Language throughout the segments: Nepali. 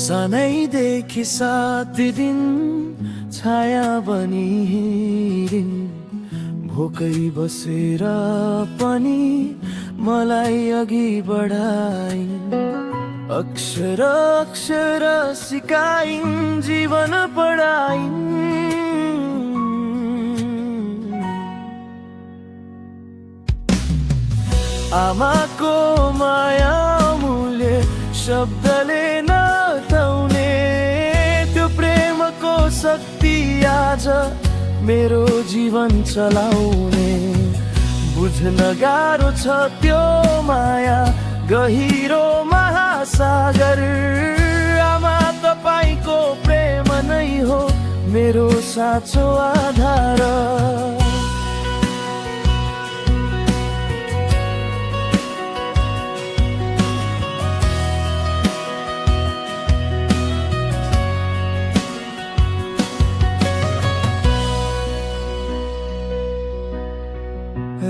सानैदेखि साथ दिन छाया बनी हिँडिन्, भोकै बसेर पनि मलाई अघि बढाइन्। अक्षर अक्षर सिकाइन्, जीवन पढाइन्। आमाको माया अमूल्य, शब्दले नताउने त्यो प्रेमको शक्ति आज मेरो जीवन चलाउने। बुझ्न गाह्रो छ त्यो माया, गहिरो महासागर। आमा तपाईको प्रेम नै हो मेरो साँचो आधार।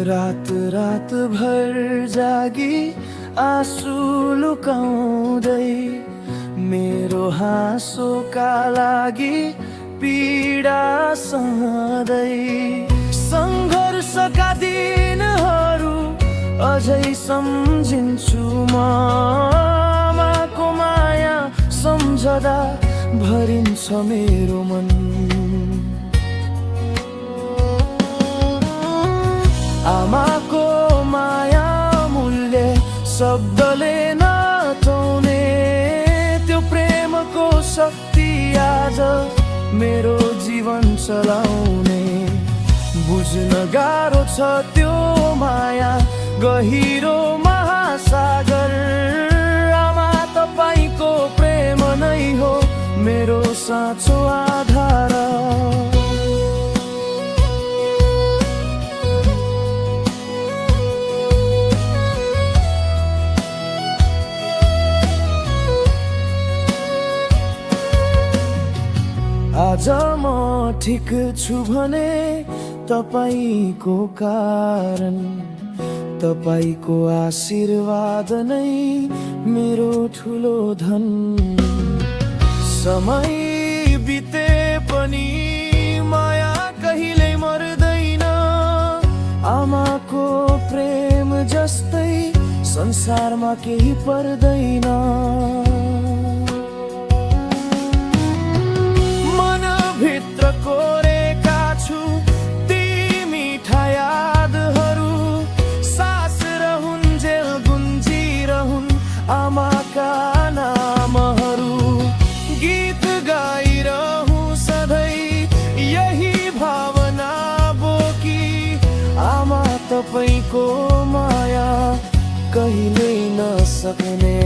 रात रात भर जागी आँसु लुकाउँदै, मेरो हाँसोका लागि पीडा सहँदै। सङ्घर्षका दिनहरू अझै सम्झिन्छु म, आमाको माया सम्झदा भरिन्छ मेरो मन। आमाको माया मूल्य, शब्दले नताउने त्यो प्रेमको शक्ति आज मेरो जीवन चलाउने। बुझ्न गाह्रो छ त्यो माया, गहिरो महासागर। आमा तपाईको प्रेम नै हो मेरो साँचो आधार। आज म ठिक छु भने तपाईको कारण, तपाईको आशीर्वाद नै मेरो ठुलो धन। समय बिते पनि माया कहिल्यै मर्दैन, आमाको प्रेम जस्तै संसारमा केही पर्दैन। भित्र कोरेका छु ती मिठा यादहरू, सास रहुन्जेल गुन्जिरहुन् आमाका नामहरू। गीत गाइरहँ सधैँ यही भावना बोकी, आमा तपाईको माया कहिल्यै नसक्ने।